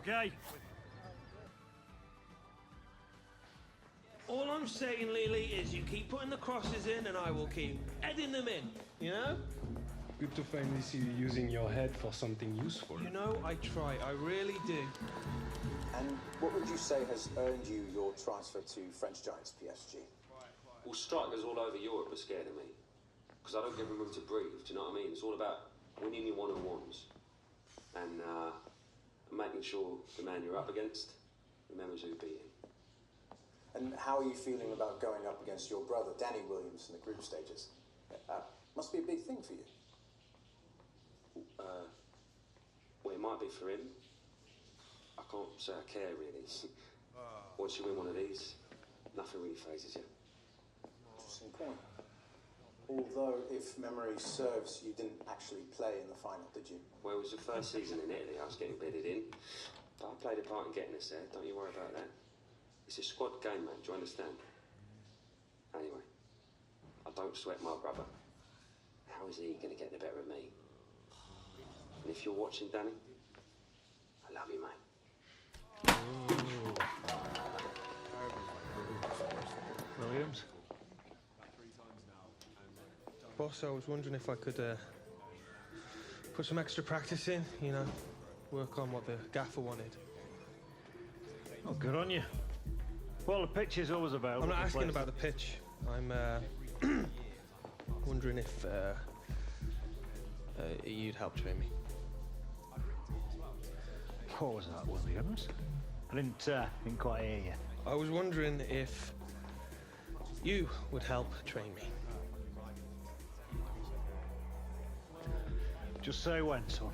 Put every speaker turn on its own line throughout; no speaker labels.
Okay.
All I'm saying, Lily, is you keep putting the crosses in and I will keep heading them in, you know?
Good to finally see you using your head for something useful.
You know, I try, I really do.
And what would you say has earned you your transfer to French Giants PSG?
Well, strikers all over Europe are scared of me. Because I don't give them room to breathe, do you know what I mean? It's all about winning your one-on-ones. And making sure the man you're up against remembers who beat him.
And how are you feeling about going up against your brother, Danny Williams, in the group stages? Must be a big thing for you.
Well, it might be for him. I can't say I care, really. Once you win one of these, nothing really phases you.
Interesting point. Although, if memory serves, you didn't actually play in the final, did you?
Well, it was the first season in Italy. I was getting bedded in. But I played a part in getting us there. Don't you worry about that. It's a squad game, man. Do you understand? Anyway, I don't sweat my brother. How is he going to get the better of me? And if you're watching, Danny, I love you, mate.
Williams.
Boss, I was wondering if I could put some extra practice in, you know, work on what the gaffer wanted.
Oh, good on you. Well, the pitch is always about.
I'm not asking about the pitch. I'm wondering if you'd help train me.
What was that, Williams? I didn't quite hear you.
I was wondering if you would help train me.
Just say when, son.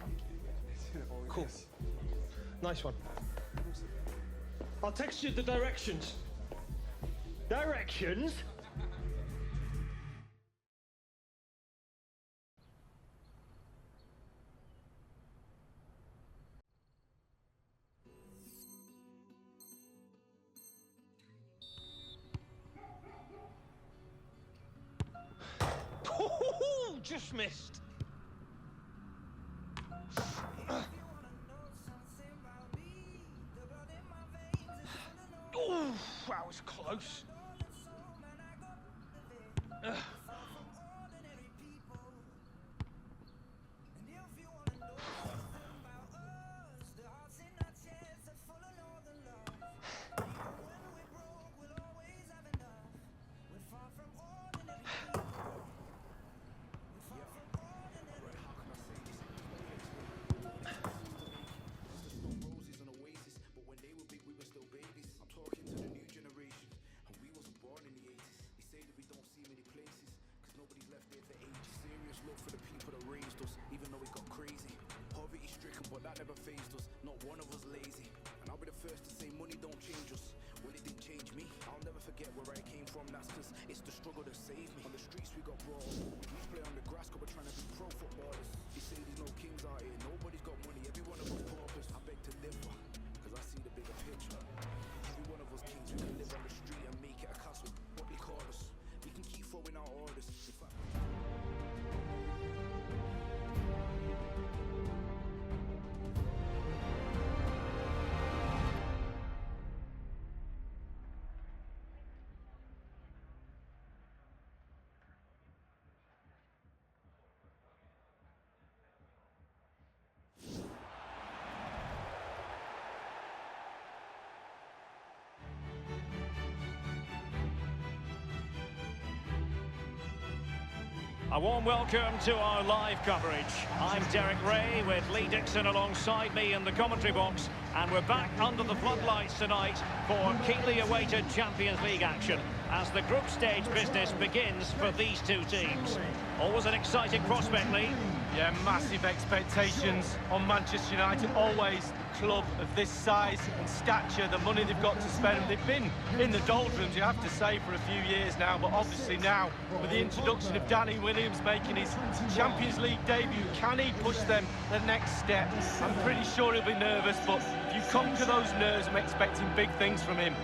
Cool. Nice one. I'll text you the directions.
Directions?
Just missed. Oh, that was close.
A warm welcome to our live coverage. I'm Derek Ray with Lee Dixon alongside me in the commentary box, and we're back under the floodlights tonight for keenly awaited Champions League action as the group stage business begins for these two teams. Always an exciting prospect, Lee.
Yeah, massive expectations on Manchester United. Always the club of this size and stature, the money they've got to spend. They've been in the doldrums, you have to say, for a few years now, but obviously now, with the introduction of Danny Williams making his Champions League debut, can he push them the next step? I'm pretty sure he'll be nervous, but if you conquer those nerves, I'm expecting big things from him.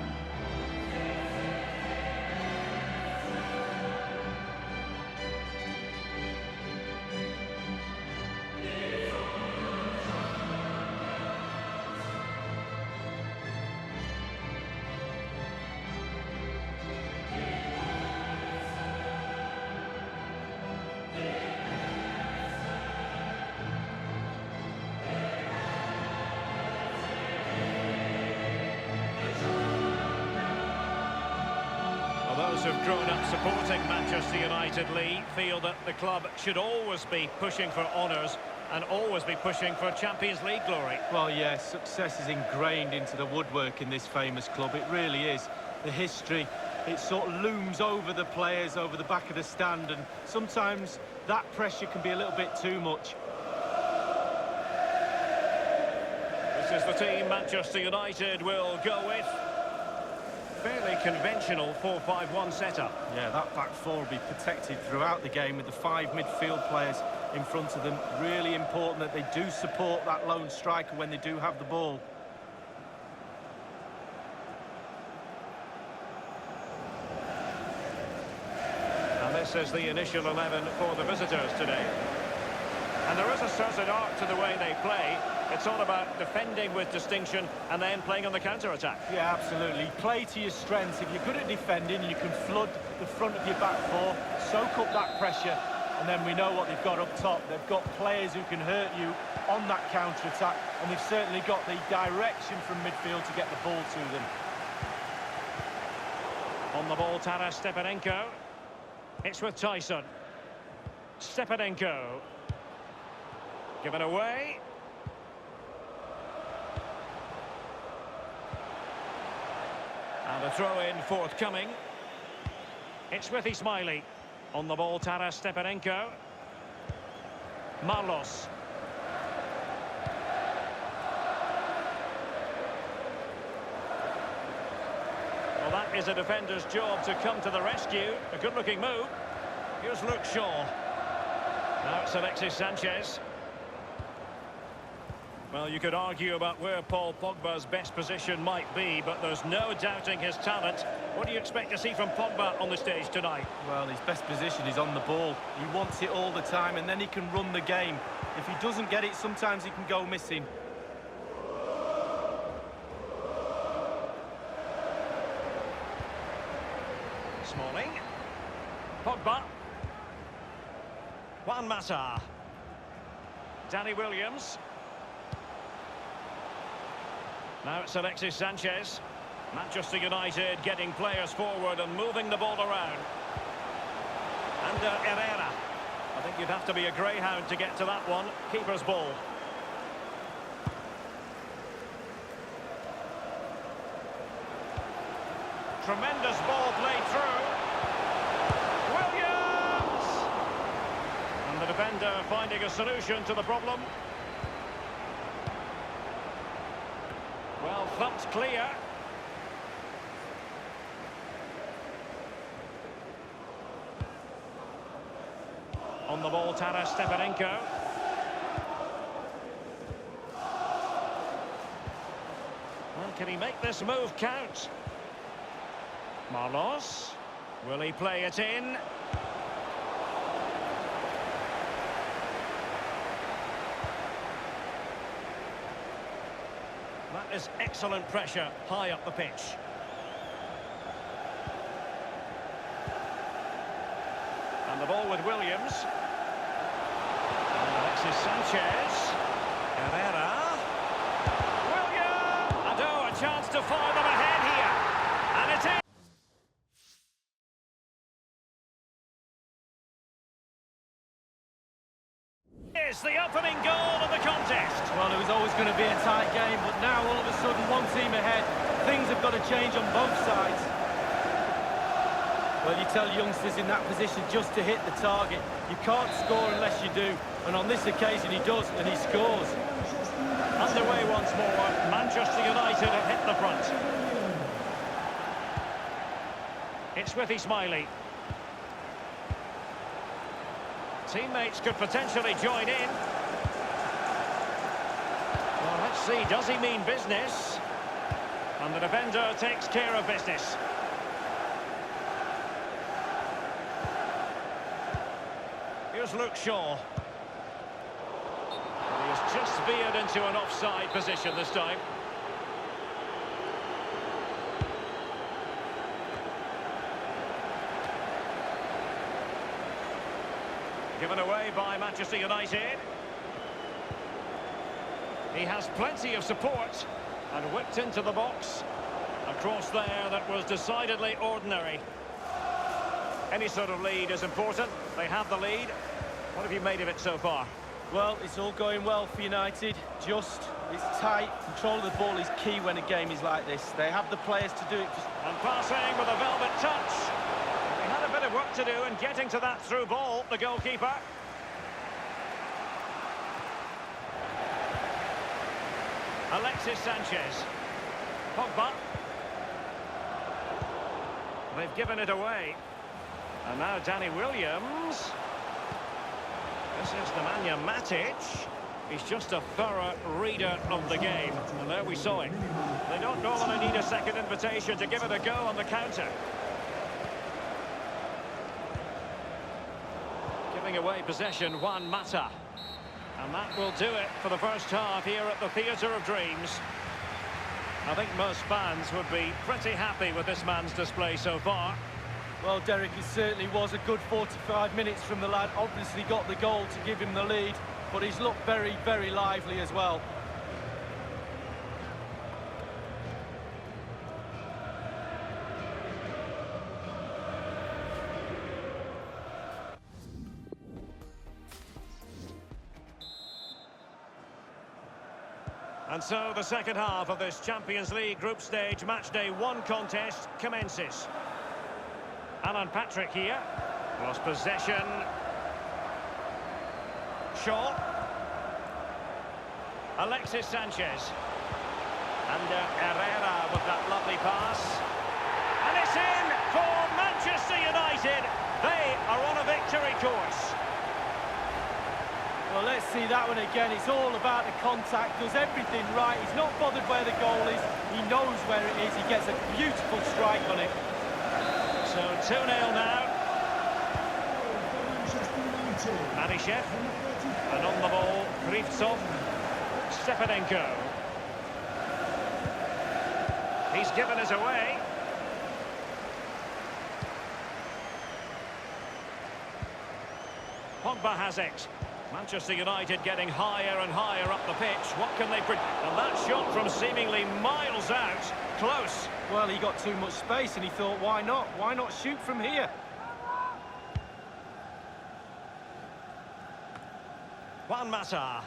Well, those who've grown up supporting Manchester United, Lee, feel that the club should always be pushing for honours and always be pushing for Champions League glory.
Well, yeah, success is ingrained into the woodwork in this famous club. It really is. The history, it sort of looms over the players, over the back of the stand, and sometimes that pressure can be a little bit too much.
This is the team Manchester United will go with. Fairly conventional 4-5-1 setup.
Yeah, that back four will be protected throughout the game with the 5 midfield players in front of them. Really important that they do support that lone striker when they do have the ball.
And this is the initial 11 for the visitors today. And there is a certain art to the way they play. It's all about defending with distinction and then playing on the counter-attack.
Yeah, absolutely. Play to your strengths. If you're good at defending, you can flood the front of your back four, soak up that pressure, and then we know what they've got up top. They've got players who can hurt you on that counter-attack, and they've certainly got the direction from midfield to get the ball to them.
On the ball, Taras Stepanenko. It's with Tyson. Stepanenko. Given away. And a throw-in forthcoming. It's with Ismaili. On the ball, Taras Stepanenko. Marlos. Well, that is a defender's job to come to the rescue. A good-looking move. Here's Luke Shaw. Now it's Alexis Sanchez. Well, you could argue about where Paul Pogba's best position might be, but there's no doubting his talent. What do you expect to see from Pogba on the stage tonight?
Well, his best position is on the ball. He wants it all the time, and then he can run the game. If he doesn't get it, sometimes he can go missing.
Smalling. Pogba. Juan Mata. Danny Williams. Now it's Alexis Sanchez. Manchester United getting players forward and moving the ball around. And Herrera. I think you'd have to be a greyhound to get to that one. Keeper's ball. Tremendous ball played through. Williams! And the defender finding a solution to the problem. Well, thumped clear. On the ball, Taras Stepanenko. Well, can he make this move count? Marlos. Will he play it in? That is excellent pressure high up the pitch. And the ball with Williams. And Alexis Sanchez. Herrera. Williams! And oh, a chance to fire them ahead here. And it is. It's the opening goal of the contest.
Well, it was always going to be a tight game, but now all of a sudden one team ahead. Things have got to change on both sides. Well, you tell youngsters in that position just to hit the target. You can't score unless you do, and on this occasion he does, and he scores.
Underway once more. Manchester United have hit the front. It's with Ismaili. Teammates could potentially join in. Well, let's see, does he mean business? And the defender takes care of business. Here's Luke Shaw. He has just veered into an offside position this time. Given away by Manchester United. He has plenty of support and whipped into the box. A cross there that was decidedly ordinary. Any sort of lead is important. They have the lead. What have you made of it so far?
Well, it's all going well for United. It's tight. Control of the ball is key when a game is like this. They have the players to do it.
And passing with a velvet touch. He had a bit of work to do in getting to that through ball, the goalkeeper. Alexis Sanchez. Pogba. They've given it away. And now Danny Williams. This is Nemanja Matic. He's just a thorough reader of the game. And there we saw it. They don't normally need a second invitation to give it a go on the counter. Giving away possession, Juan Mata. And that will do it for the first half here at the Theatre of Dreams. I think most fans would be pretty happy with this man's display so far.
Well, Derek, it certainly was a good 45 minutes from the lad. Obviously got the goal to give him the lead, but he's looked very, very lively as well.
And so the second half of this Champions League group stage matchday 1 contest commences. Alan Patrick here. Lost possession. Shaw. Alexis Sanchez. And Herrera with that lovely pass. And it's in for Manchester United. They are on a victory course.
Well, let's see that one again. It's all about the contact, does everything right. He's not bothered where the goal is. He knows where it is. He gets a beautiful strike on it.
So 2-0 now. Manishev. And on the ball, Krivtsov. Stepanenko. He's given us away. Pogba has it. Manchester United getting higher and higher up the pitch. What can they bring? And that shot from seemingly miles out. Close.
Well, he got too much space and he thought, why not? Why not shoot from here?
Juan Mata.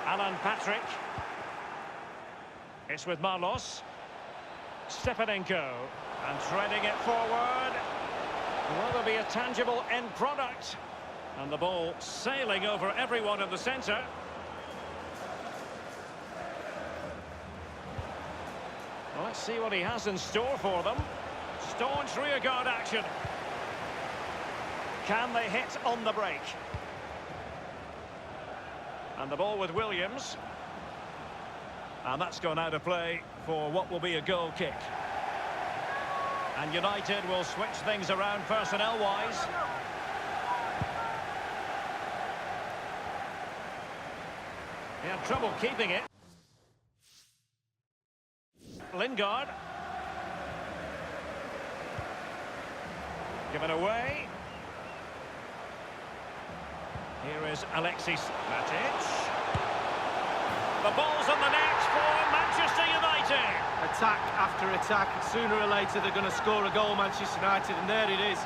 Alan Patrick. It's with Marlos. Stepanenko. And threading it forward. Will there be a tangible end product? And the ball sailing over everyone in the centre. Well, let's see what he has in store for them. Staunch rearguard action. Can they hit on the break? And the ball with Williams. And that's gone out of play for what will be a goal kick. And United will switch things around personnel-wise. He had trouble keeping it. Lingard. Given away. Here is Alexis Matic. The ball's on the net for Manchester United.
Attack after attack. Sooner or later they're going to score a goal, Manchester United, and there it is.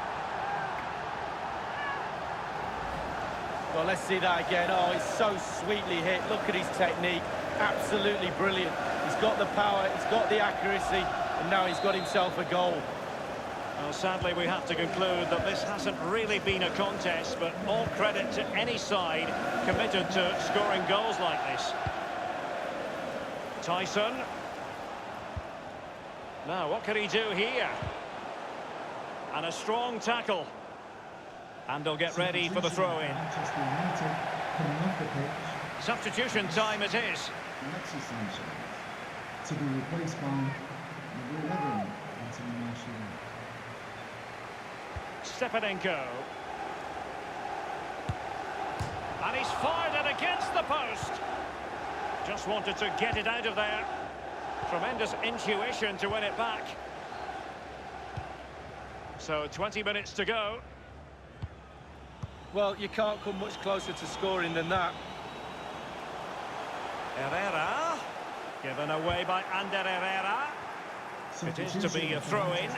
Well, let's see that again. Oh, it's so sweetly hit. Look at his technique. Absolutely brilliant. He's got the power, he's got the accuracy, and now he's got himself a goal.
Well, sadly, we have to conclude that this hasn't really been a contest, but all credit to any side committed to scoring goals like this. Tyson. Now, what can he do here? And a strong tackle. And they'll get ready for the throw-in. Substitution time it is.
Alexis Sanchez to be replaced by number 11, Anthony Martial.
Stepanenko. And he's fired it against the post. Just wanted to get it out of there. Tremendous intuition to win it back. So 20 minutes to go.
Well, you can't come much closer to scoring than that.
Herrera. Given away by Ander Herrera. It is to be a throw-in.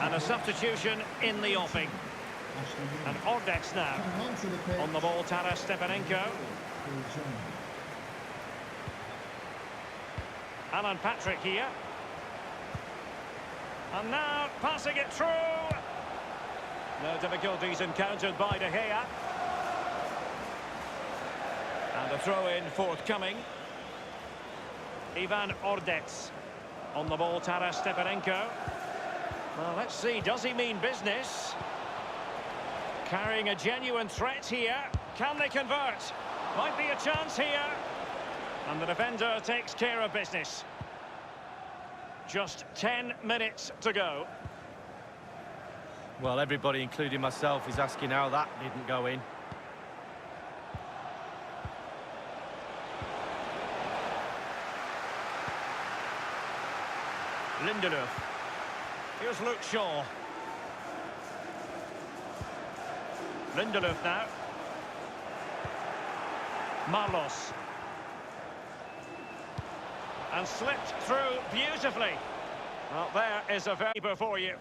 And a substitution in the offing. And Ordex now. On the ball, Taras Stepanenko. Alan Patrick here. And now passing it through. No difficulties encountered by De Gea. And a throw-in forthcoming. Ivan Ordex. On the ball, Taras Stepanenko. Well, let's see, does he mean business? Carrying a genuine threat here. Can they convert? Might be a chance here. And the defender takes care of business. Just 10 minutes to go.
Well, everybody, including myself, is asking how that didn't go in.
Lindelöf. Here's Luke Shaw. Lindelöf now. Marlos. And slipped through beautifully. Well, there is a very for you.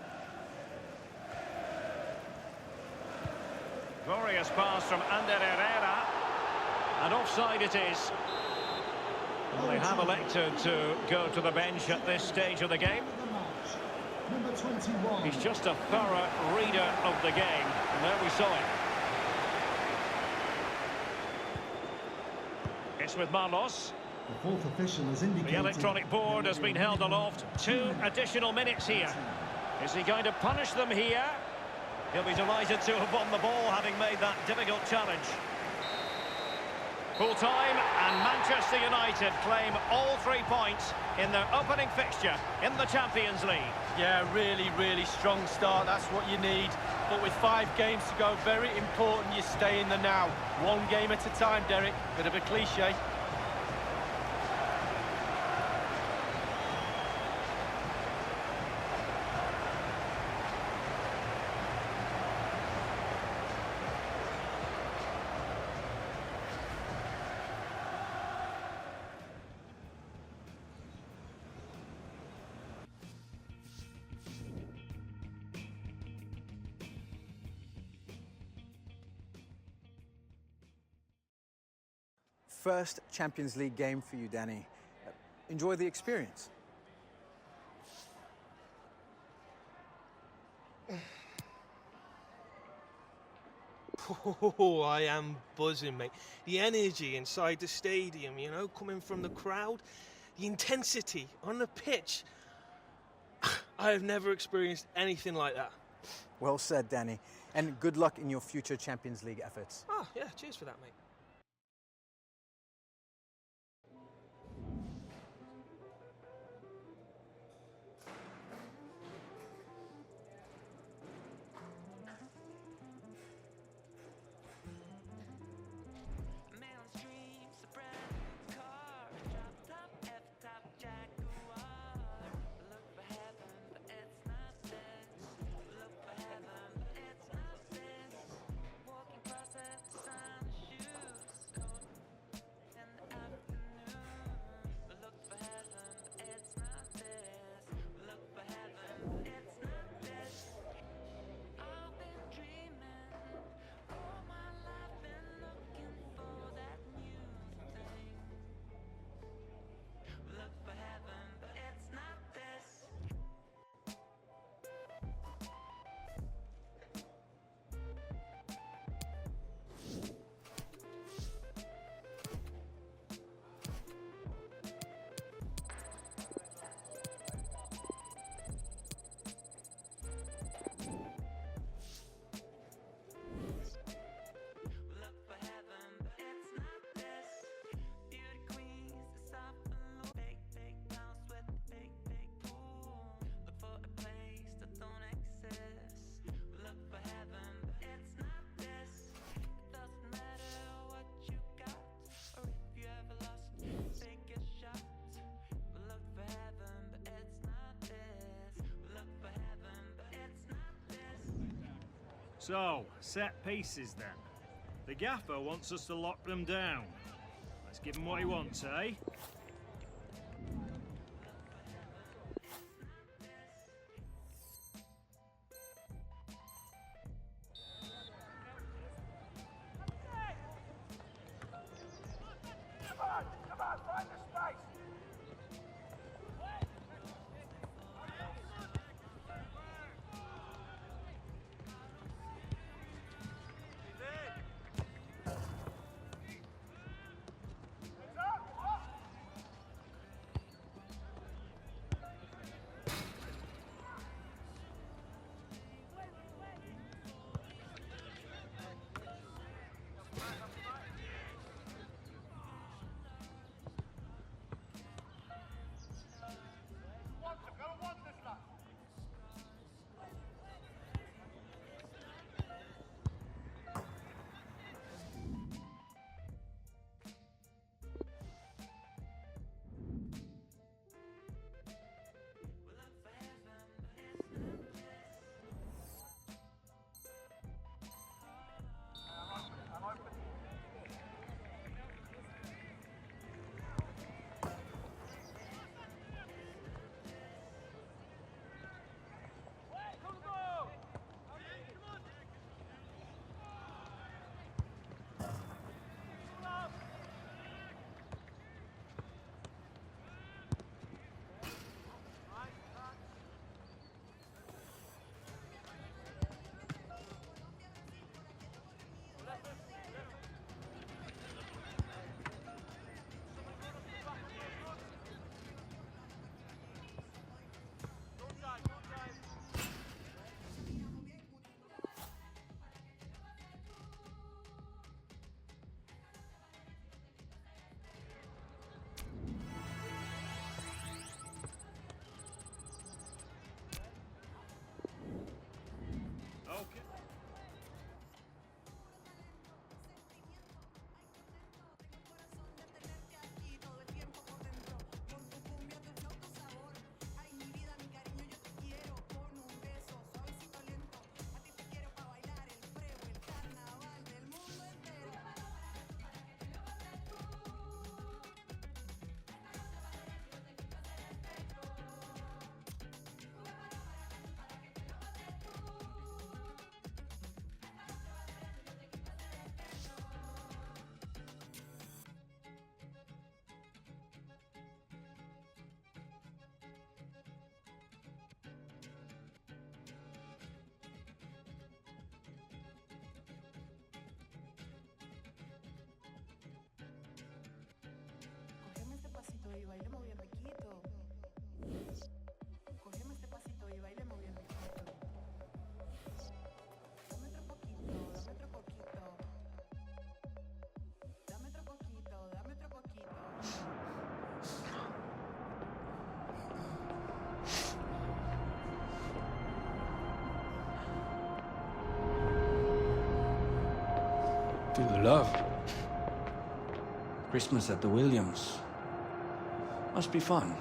Glorious pass from Ander Herrera. And offside it is. Well, they have elected to go to the bench at this stage of the game. He's just a thorough reader of the game. And there we saw it. It's with Marlos.
The fourth official has indicated
The electronic board has been held aloft. 2 additional minutes here. Is he going to punish them here? He'll be delighted to have won the ball, having made that difficult challenge. Full time, and Manchester United claim all 3 points in their opening fixture in the Champions League.
Yeah, really, really strong start. That's what you need. But with 5 games to go, very important you stay in the now. 1 game at a time, Derek. Bit of a cliche.
First Champions League game for you, Danny. Enjoy the experience.
Oh, I am buzzing, mate. The energy inside the stadium, you know, coming from the crowd, the intensity on the pitch. I have never experienced anything like that.
Well said, Danny. And good luck in your future Champions League efforts.
Oh, yeah, cheers for that, mate.
So, set pieces then. The gaffer wants us to lock them down. Let's give him what he wants, eh?
to the love. Christmas at the Williams. Must be fun.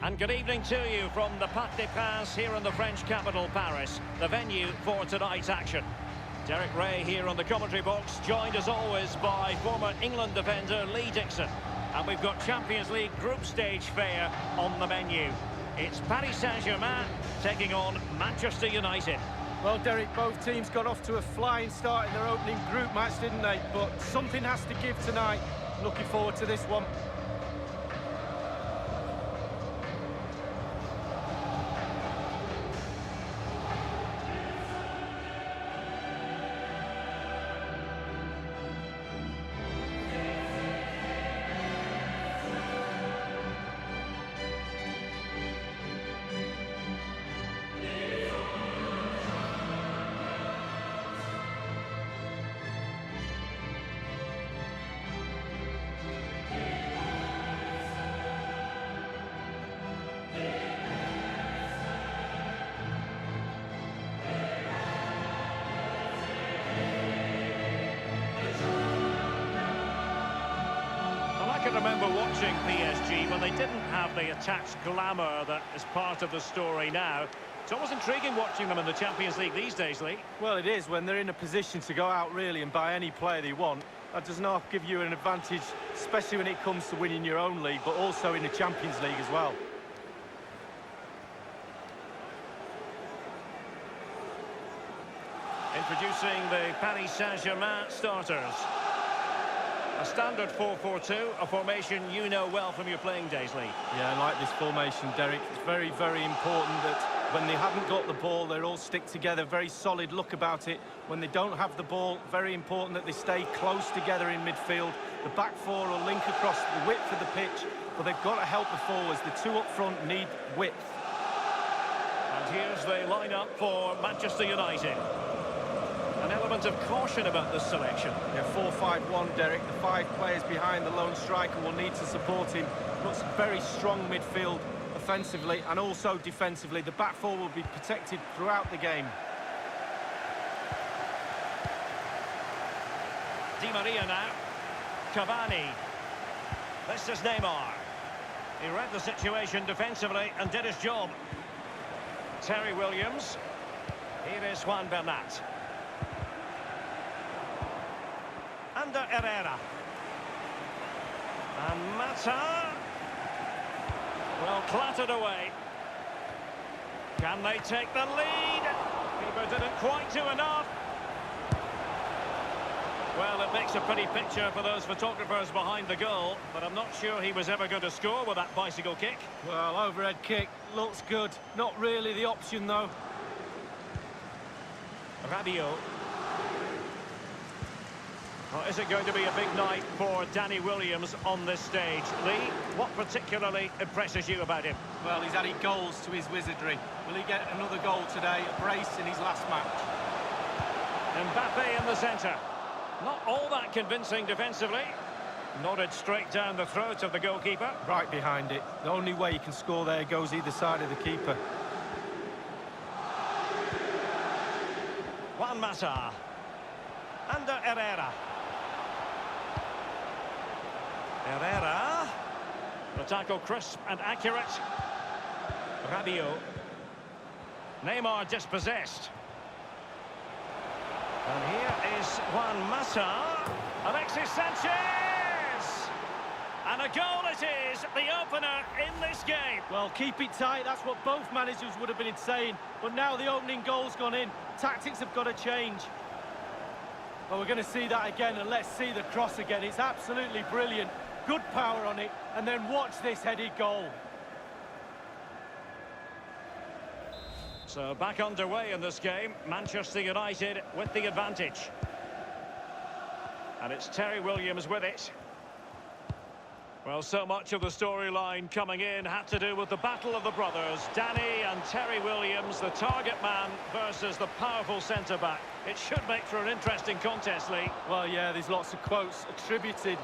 And good evening to you from the Parc des Princes here in the French capital, Paris, the venue for tonight's action. Derek Ray here on the commentary box, joined as always by former England defender Lee Dixon. And we've got Champions League group stage fare on the menu. It's Paris Saint-Germain taking on Manchester United.
Well, Derek, both teams got off to a flying start in their opening group match, didn't they? But something has to give tonight. Looking forward to this one.
I can remember watching PSG when they didn't have the attached glamour that is part of the story now. It's almost intriguing watching them in the Champions League these days, Lee.
Well, it is when they're in a position to go out really and buy any player they want. That does not give you an advantage, especially when it comes to winning your own league, but also in the Champions League as well.
Introducing the Paris Saint-Germain starters. A standard 4-4-2, a formation you know well from your playing days, Lee.
Yeah, I like this formation, Derek. It's very, very important that when they haven't got the ball, they all stick together. Very solid look about it. When they don't have the ball, very important that they stay close together in midfield. The back four will link across the width of the pitch, but they've got to help the forwards. The two up front need width.
And here's the lineup for Manchester United. An element of caution about this selection.
Yeah, 4-5-1, Derek. The 5 players behind the lone striker will need to support him. Looks very strong midfield offensively and also defensively. The back four will be protected throughout the game.
Di Maria now. Cavani. This is Neymar. He read the situation defensively and did his job. Terry Williams. Here is Juan Bernat. Under Herrera. And Mata. Well, clattered away. Can they take the lead? Keeper didn't quite do enough. Well, it makes a pretty picture for those photographers behind the goal, but I'm not sure he was ever going to score with that bicycle kick.
Well, overhead kick looks good. Not really the option, though.
Rabiot. Well, is it going to be a big night for Danny Williams on this stage? Lee, what particularly impresses you about him?
Well, he's added goals to his wizardry. Will he get another goal today? A brace in his last match.
Mbappe in the centre. Not all that convincing defensively. Nodded straight down the throat of the goalkeeper.
Right behind it. The only way you can score there goes either side of the keeper.
Juan Mata. Under Herrera. Herrera. The tackle crisp and accurate. Rabiot. Neymar dispossessed. And here is Juan Mata. Alexis Sanchez! And a goal it is, the opener in this game.
Well, keep it tight, that's what both managers would have been saying. But now the opening goal's gone in. Tactics have got to change. Well, we're going to see that again, and let's see the cross again. It's absolutely brilliant. Good power on it, and then watch this headed goal.
So back underway in this game. Manchester United with the advantage. And it's Terry Williams with it. Well, so much of the storyline coming in had to do with the battle of the brothers. Danny and Terry Williams, the target man versus the powerful centre-back. It should make for an interesting contest, Lee.
Well, yeah, there's lots of quotes attributed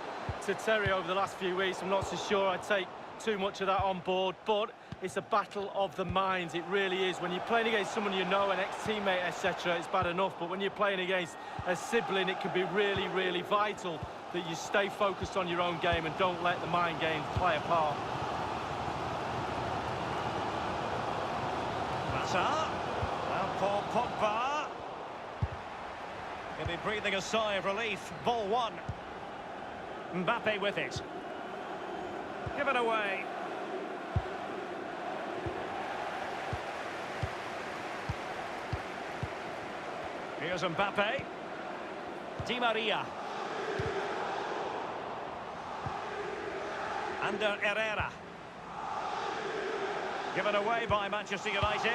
to Terry over the last few weeks. I'm not so sure I'd take too much of that on board, but it's a battle of the minds. It really is. When you're playing against someone you know, an ex-teammate, etc., it's bad enough. But when you're playing against a sibling, it can be really, really vital that you stay focused on your own game and don't let the mind games play a part.
Mata. Now Paul Pogba. He'll be breathing a sigh of relief. Ball one. Mbappe with it. Given away. Here's Mbappe. Di Maria. Ander Herrera. Given away by Manchester United.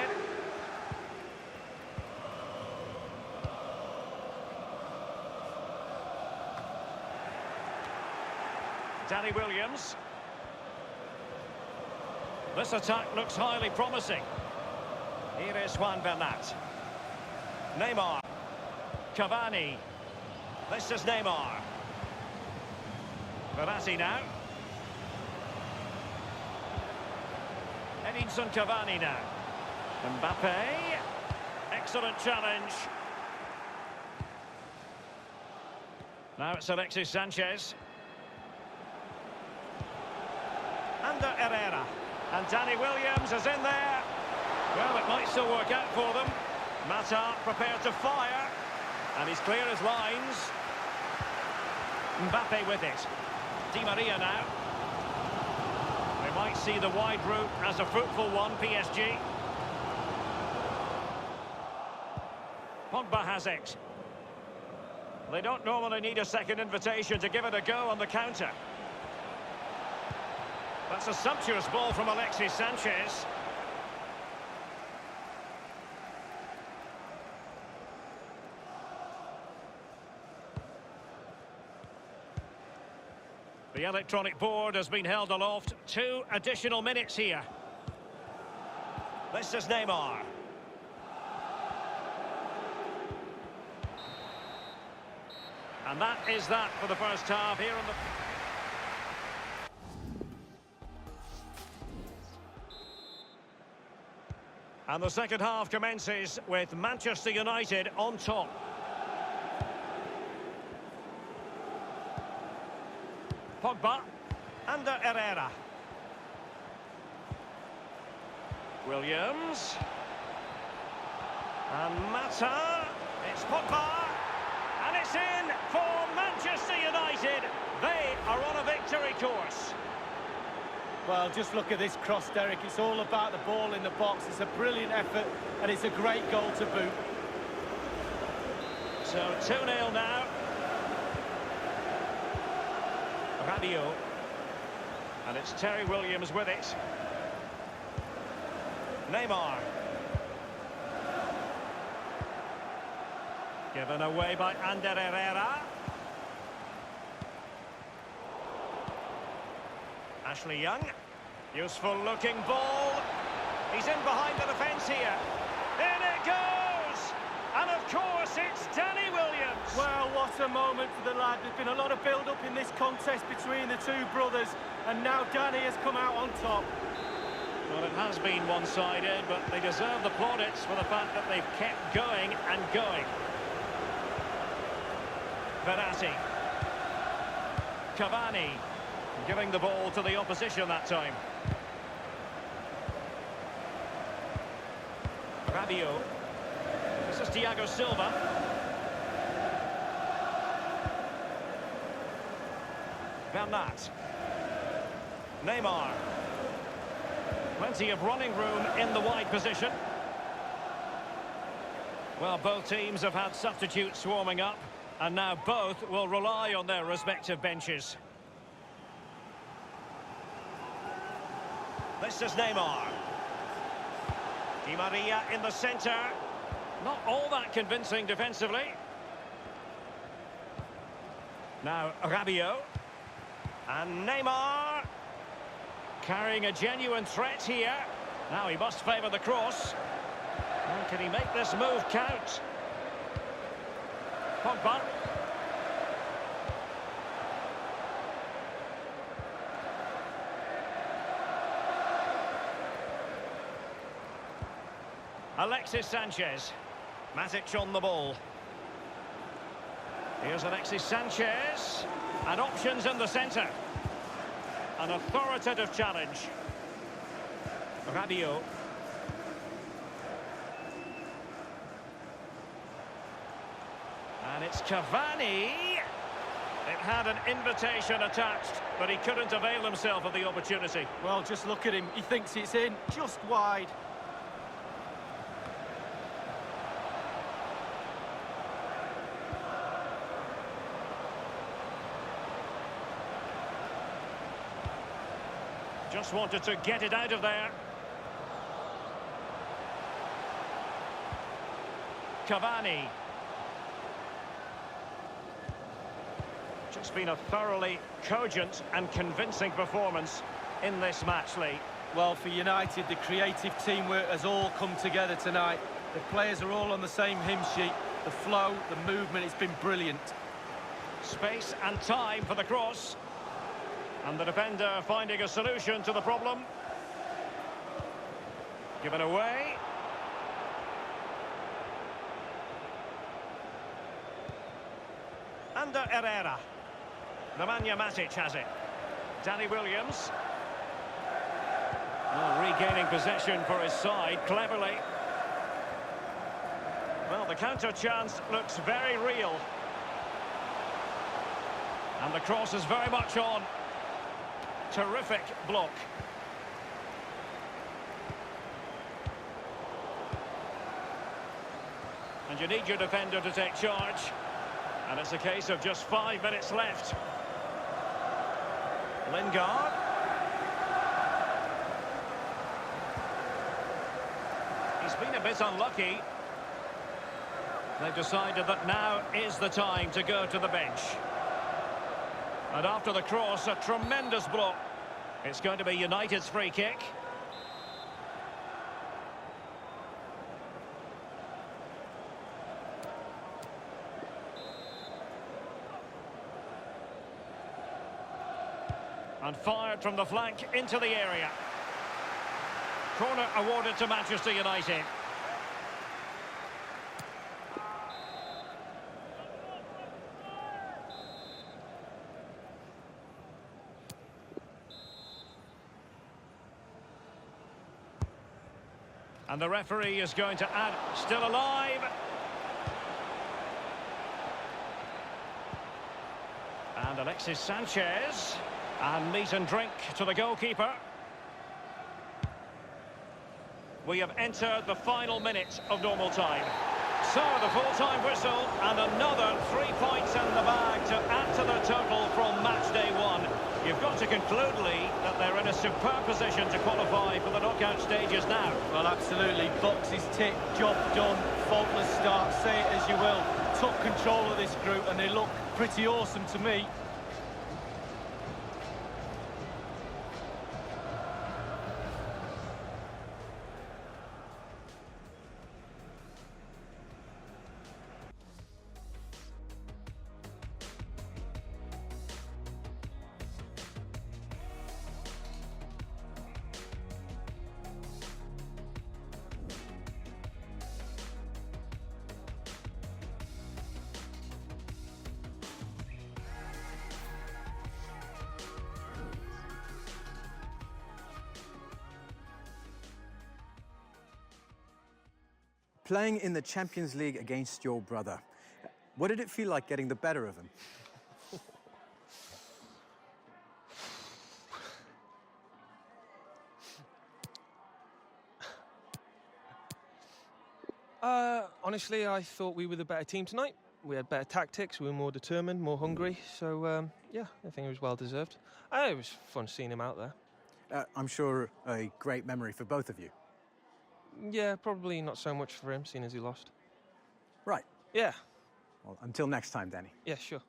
Danny Williams. This attack looks highly promising. Here is Juan Bernat. Neymar. Cavani. This is Neymar. Verratti now. Edinson Cavani now. Mbappe. Excellent challenge. Now it's Alexis Sanchez. Ander Herrera. And Danny Williams is in there. Well, it might still work out for them. Mata prepared to fire. And he's clear as lines. Mbappe with it. Di Maria now. We might see the wide route as a fruitful one, PSG. Pogba has it. They don't normally need a second invitation to give it a go on the counter. That's a sumptuous ball from Alexis Sanchez. The electronic board has been held aloft. 2 additional minutes here. This is Neymar. And that is that for the first half here on the... And the second half commences with Manchester United on top. Pogba, Ander Herrera. Williams. And Mata. It's Pogba. And it's in for Manchester United. They are on a victory course.
Well, just look at this cross, Derek. It's all about the ball in the box. It's a brilliant effort, and it's a great goal to boot.
So 2-0 now. Rabiot. And it's Terry Williams with it. Neymar. Given away by Ander Herrera. Ashley Young. Useful looking ball. He's in behind the defence here. In it goes! And of course it's Danny Williams.
Well, what a moment for the lad. There's been a lot of build-up in this contest between the two brothers, and now Danny has come out on top.
Well, it has been one-sided, but they deserve the plaudits for the fact that they've kept going and going. Verratti. Cavani. Giving the ball to the opposition that time. Rabiot. This is Thiago Silva. Bernat. Neymar. Plenty of running room in the wide position. Well, both teams have had substitutes warming up, and now both will rely on their respective benches. This is Neymar. Di Maria in the centre. Not all that convincing defensively. Now Rabiot. And Neymar. Carrying a genuine threat here. Now he must favour the cross. And can he make this move count? Pogba. Alexis Sanchez. Matic on the ball. Here's Alexis Sanchez. And options in the centre. An authoritative challenge. Rabiot. And it's Cavani. It had an invitation attached, but he couldn't avail himself of the opportunity.
Well, just look at him. He thinks it's in, just wide.
Just wanted to get it out of there. Cavani. Just been a thoroughly cogent and convincing performance in this match, Lee.
Well, for United, the creative teamwork has all come together tonight. The players are all on the same hymn sheet. The flow, the movement, it's been brilliant.
Space and time for the cross. And the defender finding a solution to the problem. Given away. Under Herrera. Nemanja Matic has it. Danny Williams. Oh, regaining possession for his side cleverly. Well, the counter chance looks very real. And the cross is very much on. Terrific block. And you need your defender to take charge. And it's a case of just 5 minutes left. Lingard. He's been a bit unlucky. They've decided that now is the time to go to the bench. And after the cross, a tremendous block. It's going to be United's free kick. And fired from the flank into the area. Corner awarded to Manchester United. And the referee is going to add, still alive. And Alexis Sanchez. And meat and drink to the goalkeeper. We have entered the final minute of normal time. So the full-time whistle and another 3 points in the bag to add to the total from match day one. You've got to conclude, Lee, that they're in a superb position to qualify for the knockout stages now.
Well, absolutely. Boxes ticked, job done, faultless start, say it as you will. Took control of this group and they look pretty awesome to me.
Playing in the Champions League against your brother, what did it feel like getting the better of him?
Honestly, I thought we were the better team tonight. We had better tactics, we were more determined, more hungry. So, yeah, I think it was well deserved. It was fun seeing him out there.
I'm sure a great memory for both of you.
Yeah, probably not so much for him, seeing as he lost.
Right.
Yeah.
Well, until next time, Danny.
Yeah, sure.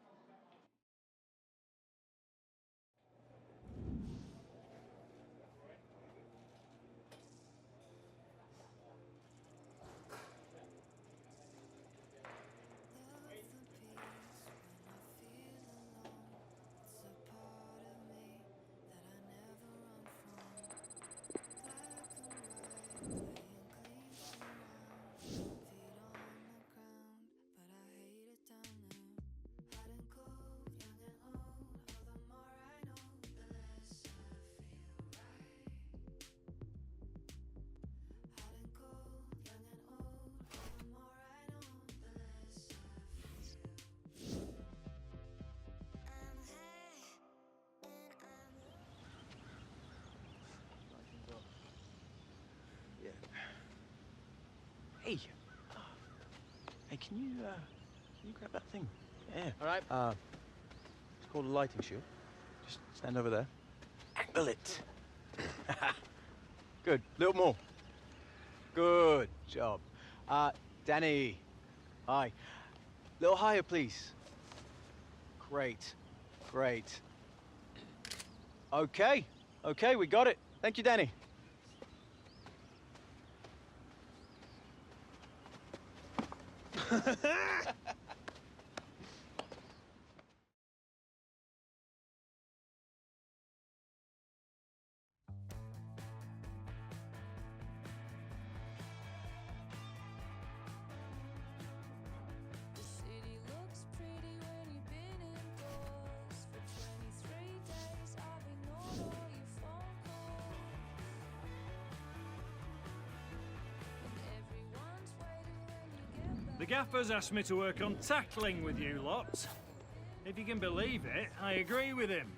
Hey. Hey, can you grab that thing? Yeah.
All right.
It's called a lighting shield. Just stand over there. Angle it. Good. Little more. Good job. Danny. Hi. Little higher, please. Great. Great. Okay. Okay, we got it. Thank you, Danny.
The gaffers asked me to work on tackling with you lot. If you can believe it, I agree with him.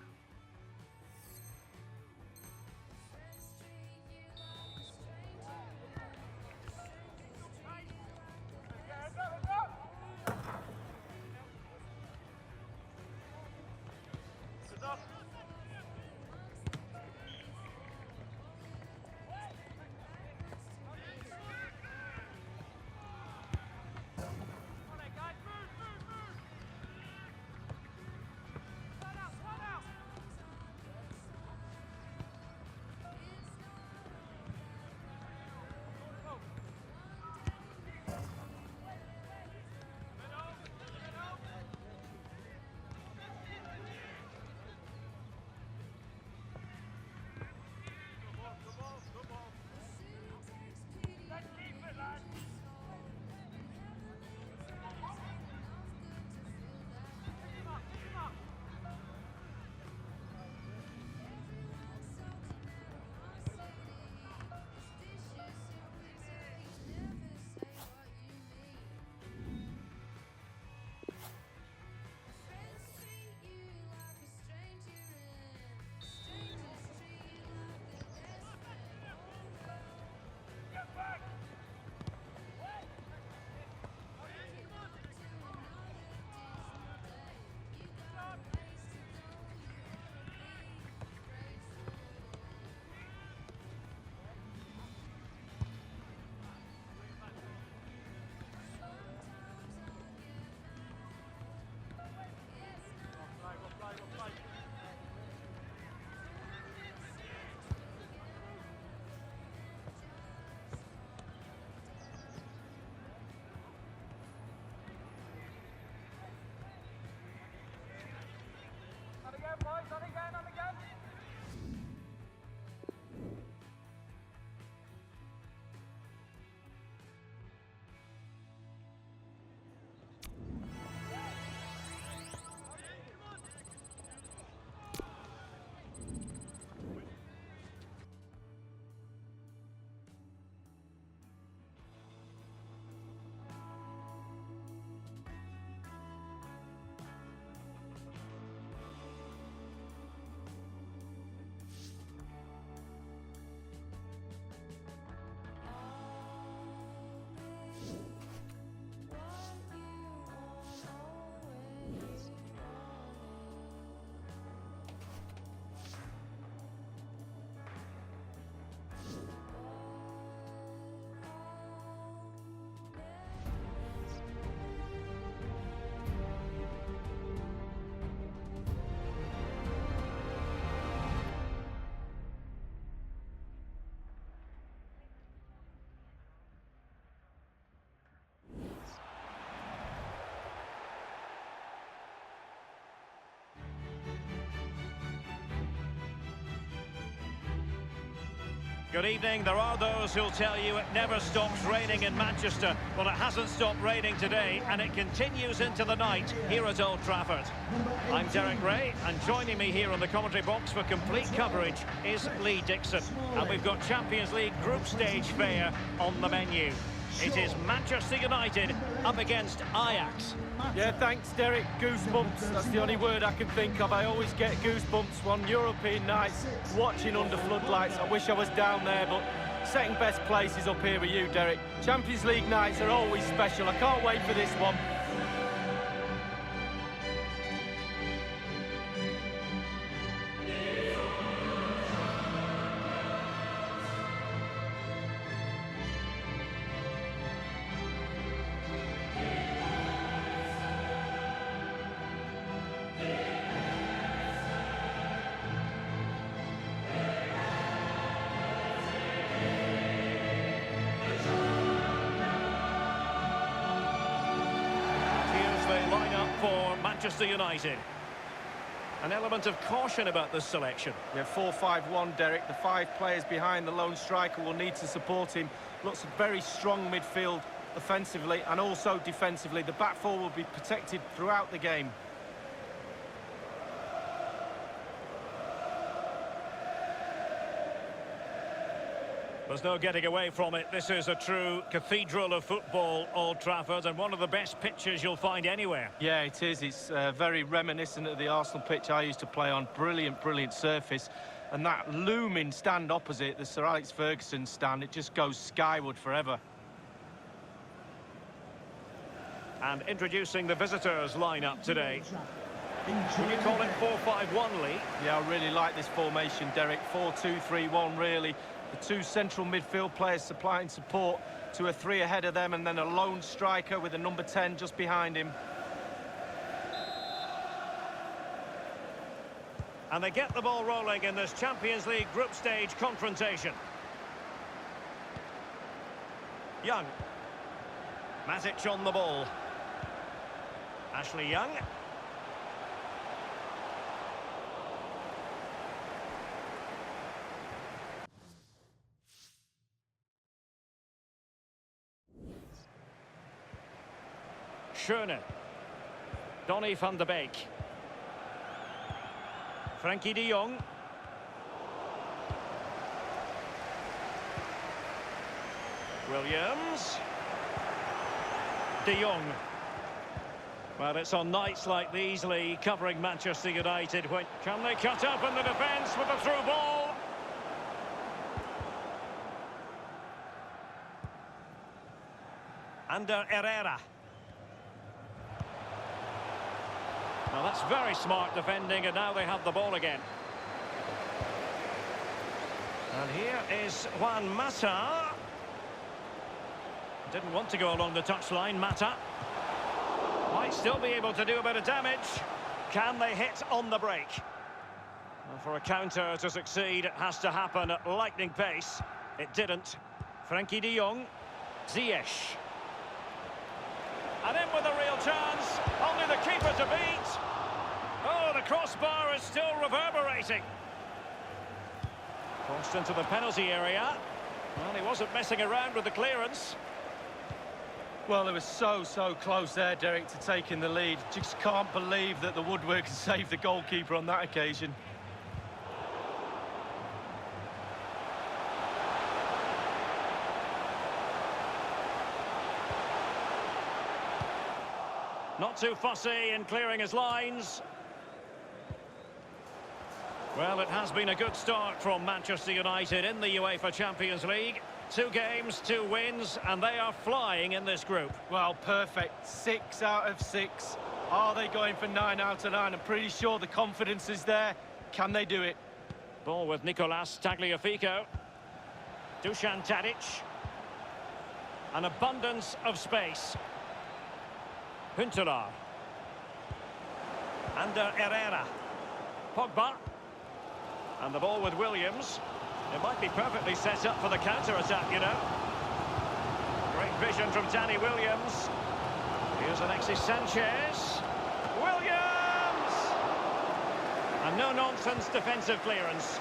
Good evening. There are those who'll tell you it never stops raining in Manchester. Well, it hasn't stopped raining today, and it continues into the night here at Old Trafford. I'm Derek Ray, and joining me here on the commentary box for complete coverage is Lee Dixon. And we've got Champions League group stage fare on the menu. It is Manchester United up against Ajax.
Yeah, thanks, Derek. Goosebumps, that's the only word I can think of. I always get goosebumps on European nights, watching under floodlights. I wish I was down there, but second best place is up here with you, Derek. Champions League nights are always special. I can't wait for this one.
For Manchester United. An element of caution about this selection.
Yeah, 4-5-1, Derek. The 5 players behind the lone striker will need to support him. Looks a very strong midfield offensively and also defensively. The back four will be protected throughout the game.
There's no getting away from it. This is a true cathedral of football, Old Trafford, and one of the best pitches you'll find anywhere.
Yeah, it is. It's very reminiscent of the Arsenal pitch I used to play on. Brilliant, brilliant surface. And that looming stand opposite, the Sir Alex Ferguson stand, it just goes skyward forever.
And introducing the visitors' lineup today. Would you call it 4-5-1, Lee?
Yeah, I really like this formation, Derek. 4-2-3-1, really. The 2 central midfield players supplying support to a 3 ahead of them, and then a lone striker with a number 10 just behind him.
And they get the ball rolling in this Champions League group stage confrontation. Young. Matic on the ball. Ashley Young. Schöne. Donny van de Beek. Frankie de Jong. Williams. De Jong. Well, it's on nights like these, Lee, covering Manchester United. When can they cut up in the defence with a through ball? Ander Herrera. Well, that's very smart defending, and now they have the ball again. And here is Juan Mata. Didn't want to go along the touchline, Mata. Might still be able to do a bit of damage. Can they hit on the break? Well, for a counter to succeed, it has to happen at lightning pace. It didn't. Frankie de Jong. Ziyech. And in with a real chance. Only the keeper to beat. Oh, the crossbar is still reverberating. Crossed into the penalty area. Well, he wasn't messing around with the clearance.
Well, it was so close there, Derek, to taking the lead. Just can't believe that the woodwork saved the goalkeeper on that occasion.
Not too fussy in clearing his lines. Well, it has been a good start from Manchester United in the UEFA Champions League. 2 games, 2 wins, and they are flying in this group.
Well, perfect. 6 out of 6. Are they going for 9 out of 9? I'm pretty sure the confidence is there. Can they do it?
Ball with Nicolas Tagliafico. Dusan Tadic. An abundance of space. Huntelaar. Ander Herrera. Pogba. And the ball with Williams. It might be perfectly set up for the counter-attack, you know. Great vision from Danny Williams. Here's Alexis Sanchez. Williams! And no-nonsense defensive clearance.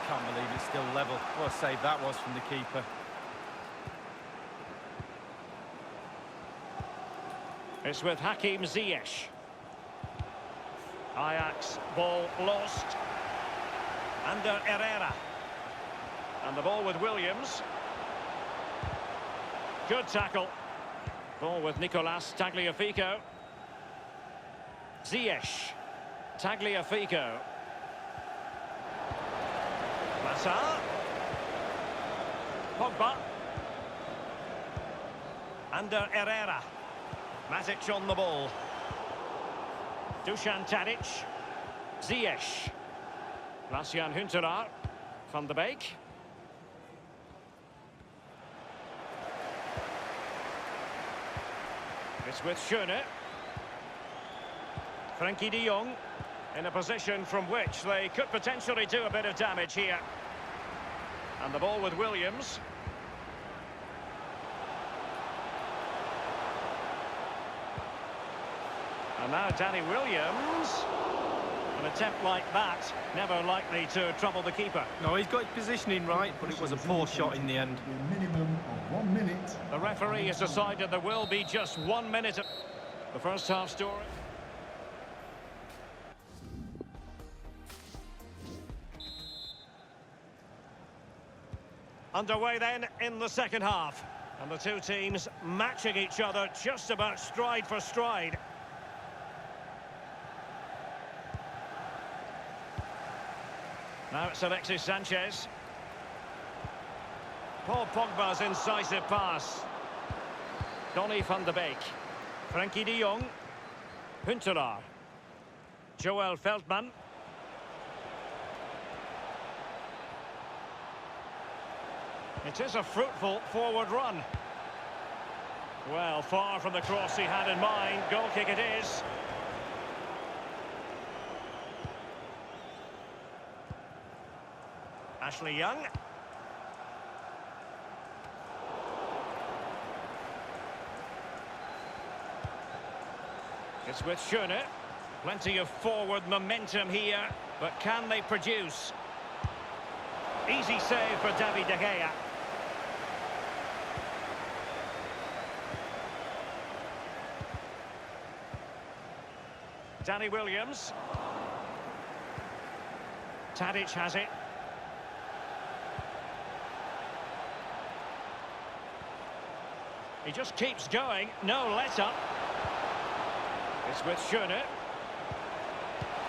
can't believe it's still level. What a save that was from the keeper.
It's with Hakim Ziyech. Ajax, ball lost. Under Herrera. And the ball with Williams. Good tackle. Ball with Nicolas Tagliafico. Ziyech. Tagliafico. Massa. Pogba. Under Herrera. Matic on the ball. Dusan Tadic. Ziyech. Lasjan Huntelaar. Van de Beek. It's with Schöne. Frenkie de Jong in a position from which they could potentially do a bit of damage here. And the ball with Williams. And now Danny Williams. An attempt like that, never likely to trouble the keeper.
No, he's got his positioning right, but it was a poor shot in the end.
A minimum of 1 minute.
The referee has decided there will be just 1 minute. The first half story. Underway then in the second half. And the two teams matching each other just about stride for stride. Now it's Alexis Sanchez. Paul Pogba's incisive pass. Donny van de Beek. Frenkie de Jong. Huntelaar. Joel Veldman. It is a fruitful forward run. Well, far from the cross he had in mind. Goal kick it is. Ashley Young. It's with Schöne. Plenty of forward momentum here, but can they produce? Easy save for David De Gea. Danny Williams. Tadic has it. He just keeps going, no let-up. It's with Schöne.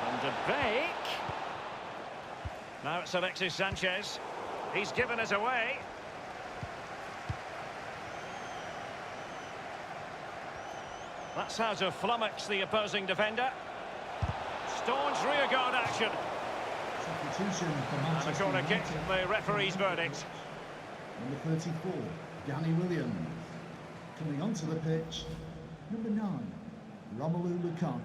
Van de Beek. Now it's Alexis Sanchez. He's given it away. That's how to flummox the opposing defender. Staunch rearguard action.
Substitution for
And a
Manchester
corner kick,
United.
the referee's verdict.
Number 34, Danny Williams. Coming onto the pitch, number 9, Romelu Lukaku.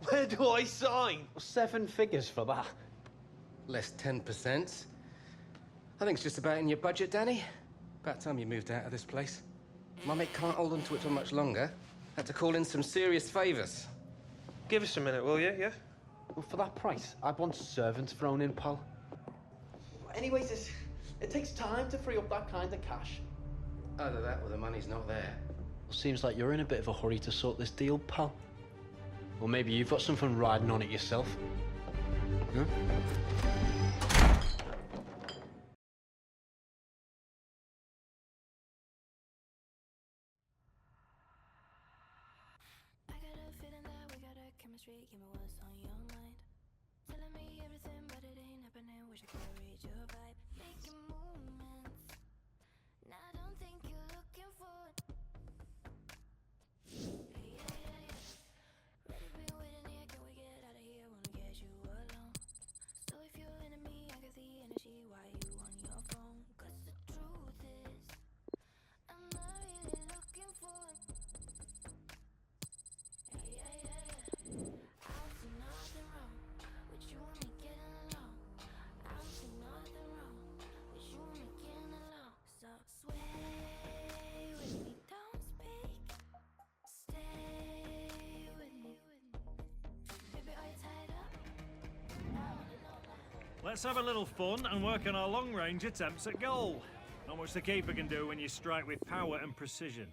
Where do I sign?
7 figures for that.
Less 10%. I think it's just about in your budget, Danny. About time you moved out of this place. My mate can't hold on to it for much longer. Had to call in some serious favours.
Give us a minute, will you? Yeah?
Well, for that price, I'd want servants thrown in, pal. Anyways, it takes time to free up that kind of cash.
Either that or the money's not there.
Well, seems like you're in a bit of a hurry to sort this deal, pal. Or maybe you've got something riding on it yourself. Huh?
Give me what's on your mind. Telling me everything, but it ain't happening. Wish I could read your vibe. Making movements. Now I don't think you're looking for it.
Let's have a little fun and work on our long-range attempts at goal. Not much the keeper can do when you strike with power and precision.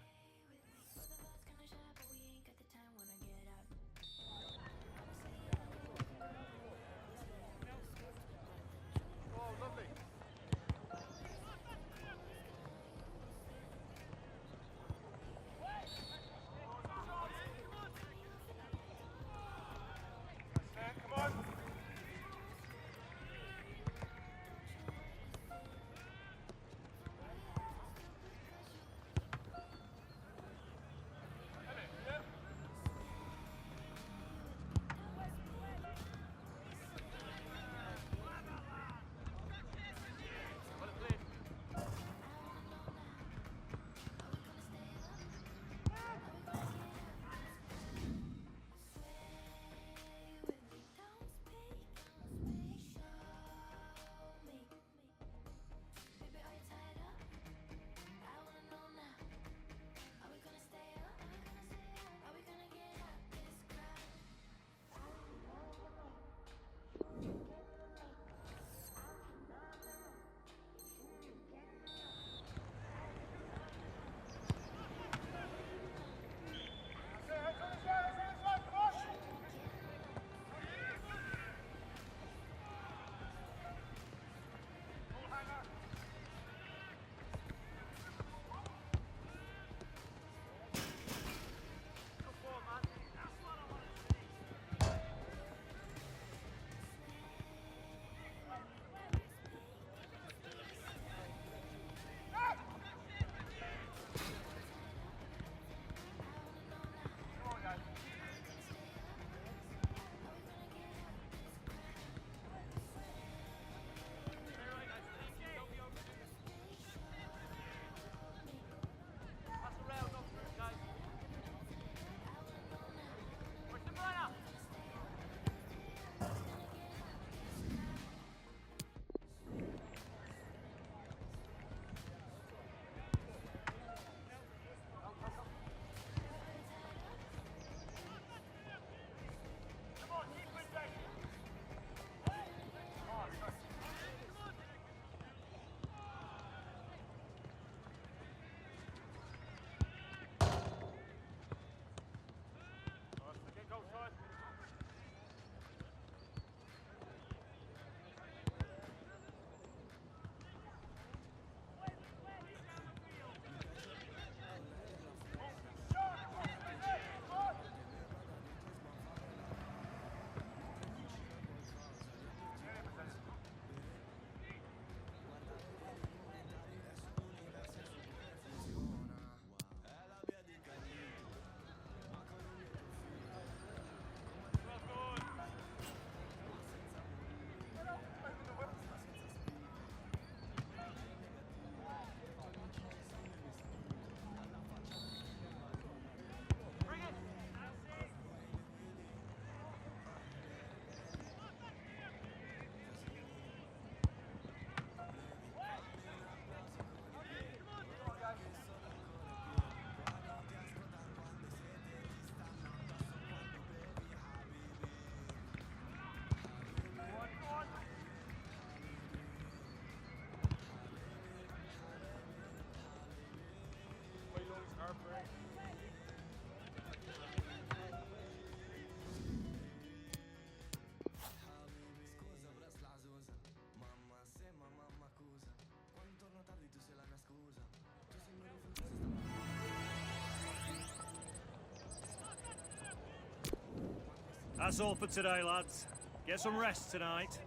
That's all for today, lads. Get some rest tonight.